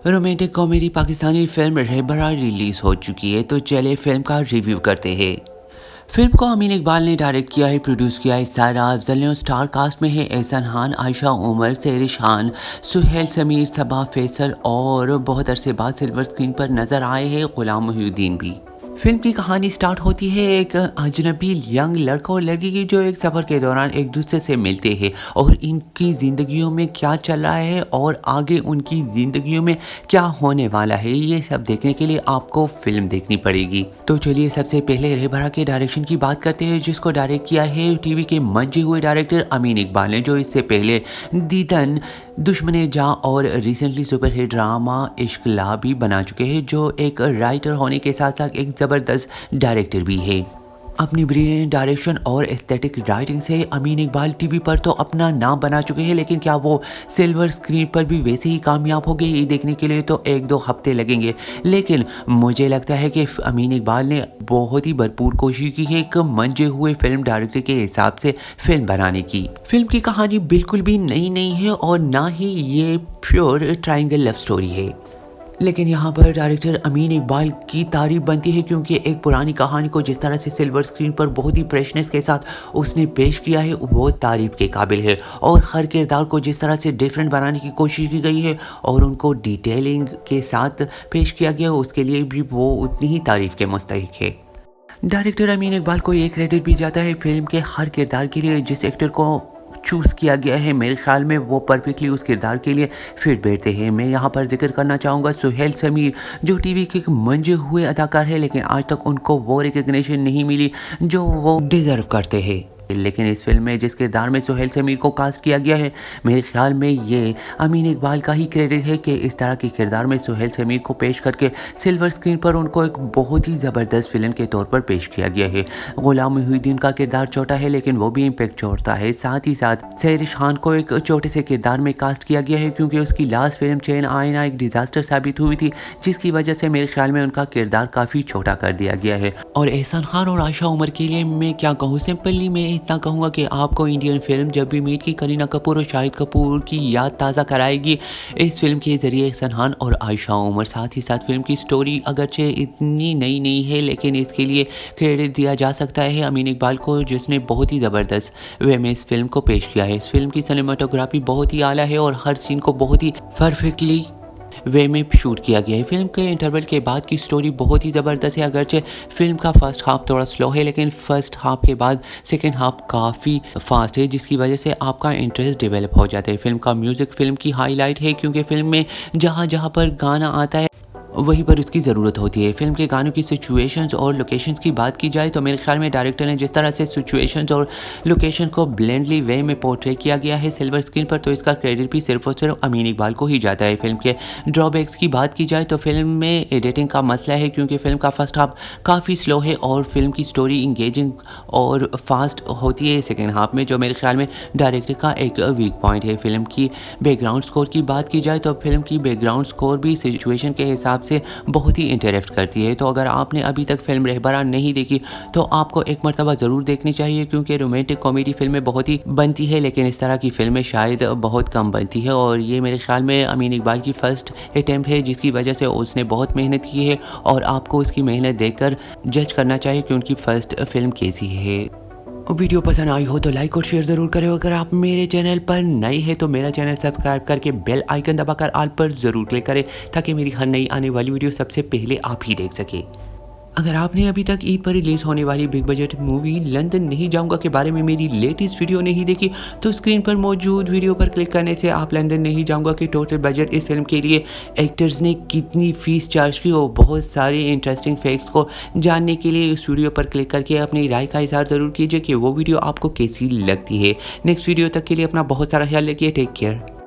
Romantic comedy Pakistani film Rahbara release हो चुकी है, तो चले फिल्म का रिव्यू करते हैं। फिल्म को अमीन इकबाल ने डायरेक्ट किया है, प्रोड्यूस किया है। सारा अफजल ने स्टार कास्ट में है एहसान खान, आयशा उमर, सेरिश खान, सुहेल, समीर, सबा, फैसल और बहुत अरसे बाद सिल्वर स्क्रीन पर नजर आए हैं गुलाम मोहिउद्दीन भी। फिल्म की कहानी स्टार्ट होती है एक अजनबी यंग लड़का और लड़की की, जो एक सफ़र के दौरान एक दूसरे से मिलते हैं और इनकी ज़िंदगियों में क्या चल रहा है और आगे उनकी ज़िंदगियों में क्या होने वाला है, ये सब देखने के लिए आपको फिल्म देखनी पड़ेगी। तो चलिए सबसे पहले रहबरा के डायरेक्शन की बात करते हैं, जिसको डायरेक्ट किया है टीवी के मंजे हुए डायरेक्टर अमीन इकबाल ने, जो इससे पहले दीदन, दुश्मने जा और रिसेंटली सुपरहिट ड्रामा इश्क ला भी बना चुके हैं। जो एक राइटर होने के साथ साथ एक ज़बरदस्त डायरेक्टर भी है। अपनी ब्रिलियंट डायरेक्शन और एस्थेटिक राइटिंग से अमीन इकबाल टीवी पर तो अपना नाम बना चुके हैं, लेकिन क्या वो सिल्वर स्क्रीन पर भी वैसे ही कामयाब हो गए, ये देखने के लिए तो 1-2 हफ्ते लगेंगे। लेकिन मुझे लगता है कि अमीन इकबाल ने बहुत ही भरपूर कोशिश की है एक मंजे हुए फिल्म डायरेक्टर के हिसाब से फिल्म बनाने की। फिल्म की कहानी बिल्कुल भी नई नहीं है और ना ही ये प्योर ट्रायंगल लव स्टोरी है, लेकिन यहाँ पर डायरेक्टर अमीन इकबाल की तारीफ बनती है, क्योंकि एक पुरानी कहानी को जिस तरह से सिल्वर स्क्रीन पर बहुत ही फ्रेशनेस के साथ उसने पेश किया है, वो तारीफ के काबिल है। और हर किरदार को जिस तरह से डिफरेंट बनाने की कोशिश की गई है और उनको डिटेलिंग के साथ पेश किया गया है, उसके लिए भी वो उतनी ही तारीफ के मुस्तहिक है। डायरेक्टर अमीन इकबाल को ये क्रेडिट भी जाता है फिल्म के हर किरदार के लिए। जिस एक्टर को चूज़ किया गया है, मेरे ख्याल में वो परफेक्टली उस किरदार के लिए फिट बैठते हैं। मैं यहाँ पर जिक्र करना चाहूँगा सुहेल समीर, जो टीवी के एक मंजे हुए अदाकार है, लेकिन आज तक उनको वो रिकग्निशन नहीं मिली जो वो डिज़र्व करते हैं। लेकिन इस फिल्म में जिस किरदार में सुहेल समीर को कास्ट किया गया है, मेरे ख्याल में ये अमीन इकबाल का ही क्रेडिट है कि इस तरह के किरदार में सुहेल समीर को पेश करके सिल्वर स्क्रीन पर उनको एक बहुत ही ज़बरदस्त फिल्म के तौर पर पेश किया गया है। गुलाम मोहिउद्दीन का किरदार छोटा है, लेकिन वो भी इम्पैक्ट छोड़ता है। साथ ही साथ सेरिश खान को एक छोटे से किरदार में कास्ट किया गया है, क्योंकि उसकी लास्ट फिल्म चैन आईना एक डिज़ास्टर साबित हुई थी, जिसकी वजह से मेरे ख्याल में उनका किरदार काफ़ी छोटा कर दिया गया है। और एहसान खान और आयशा उमर के लिए मैं क्या कहूँ, सिंपली मैं इतना कहूँगा कि आपको इंडियन फिल्म जब भी मीट की करीना कपूर और शाहिद कपूर की याद ताज़ा कराएगी इस फिल्म के ज़रिए एहसान खान और आयशा उमर। साथ ही साथ फिल्म की स्टोरी अगरचे इतनी नई नहीं है, लेकिन इसके लिए क्रेडिट दिया जा सकता है अमीन इकबाल को, जिसने बहुत ही ज़बरदस्त वे में इस फिल्म को पेश किया है। इस फिल्म की सिनेमाटोग्राफी बहुत ही आला है और हर सीन को बहुत ही परफेक्टली वे में शूट किया गया है। फिल्म के इंटरवल के बाद की स्टोरी बहुत ही ज़बरदस्त है। अगरचे फिल्म का फर्स्ट हाफ थोड़ा स्लो है, लेकिन फर्स्ट हाफ के बाद सेकेंड हाफ काफ़ी फास्ट है, जिसकी वजह से आपका इंटरेस्ट डेवलप हो जाता है। फिल्म का म्यूज़िक फिल्म की हाईलाइट है, क्योंकि फिल्म में जहाँ जहाँ पर गाना आता है वहीं पर उसकी ज़रूरत होती है। फिल्म के गानों की सिचुएशंस और लोकेशंस की बात की जाए तो मेरे ख्याल में डायरेक्टर ने जिस तरह से सिचुएशंस और लोकेशन को ब्लेंडली वे में पोर्ट्रे किया गया है सिल्वर स्क्रीन पर, तो इसका क्रेडिट भी सिर्फ और सिर्फ अमीन इकबाल को ही जाता है। फिल्म के ड्रॉबैक्स की बात की जाए तो फिल्म में एडिटिंग का मसला है, क्योंकि फिल्म का फर्स्ट हाफ काफ़ी स्लो है और फिल्म की स्टोरी इंगेजिंग और फास्ट होती है सेकेंड हाफ में, जो मेरे ख्याल में डायरेक्टर का एक वीक पॉइंट है। फिल्म की बैकग्राउंड स्कोर की बात की जाए तो फिल्म की बैकग्राउंड स्कोर भी सिचुएशन के हिसाब से बहुत ही इंटरेक्ट करती है। तो अगर आपने अभी तक फिल्म रहबरा नहीं देखी तो आपको एक मरतबा ज़रूर देखनी चाहिए, क्योंकि रोमांटिक कॉमेडी फिल्में बहुत ही बनती है, लेकिन इस तरह की फिल्में शायद बहुत कम बनती है। और ये मेरे ख्याल में अमीन इकबाल की फ़र्स्ट अटैम्प्ट है, जिसकी वजह से उसने बहुत मेहनत की है और आपको उसकी मेहनत देखकर जज करना चाहिए कि उनकी फ़र्स्ट फिल्म कैसी है। वीडियो पसंद आई हो तो लाइक और शेयर ज़रूर करें। अगर आप मेरे चैनल पर नए हैं तो मेरा चैनल सब्सक्राइब करके बेल आइकन दबाकर ऑल पर ज़रूर क्लिक करें, ताकि मेरी हर नई आने वाली वीडियो सबसे पहले आप ही देख सकें। अगर आपने अभी तक ईद पर रिलीज़ होने वाली बिग बजट मूवी लंदन नहीं जाऊंगा के बारे में मेरी लेटेस्ट वीडियो नहीं देखी, तो स्क्रीन पर मौजूद वीडियो पर क्लिक करने से आप लंदन नहीं जाऊंगा कि टोटल बजट इस फिल्म के लिए एक्टर्स ने कितनी फ़ीस चार्ज की और बहुत सारे इंटरेस्टिंग फैक्ट्स को जानने के लिए इस वीडियो पर क्लिक करके अपनी राय का इज़हार ज़रूर कीजिए कि वो वीडियो आपको कैसी लगती है। नेक्स्ट वीडियो तक के लिए अपना बहुत सारा ख्याल रखिए। Take care.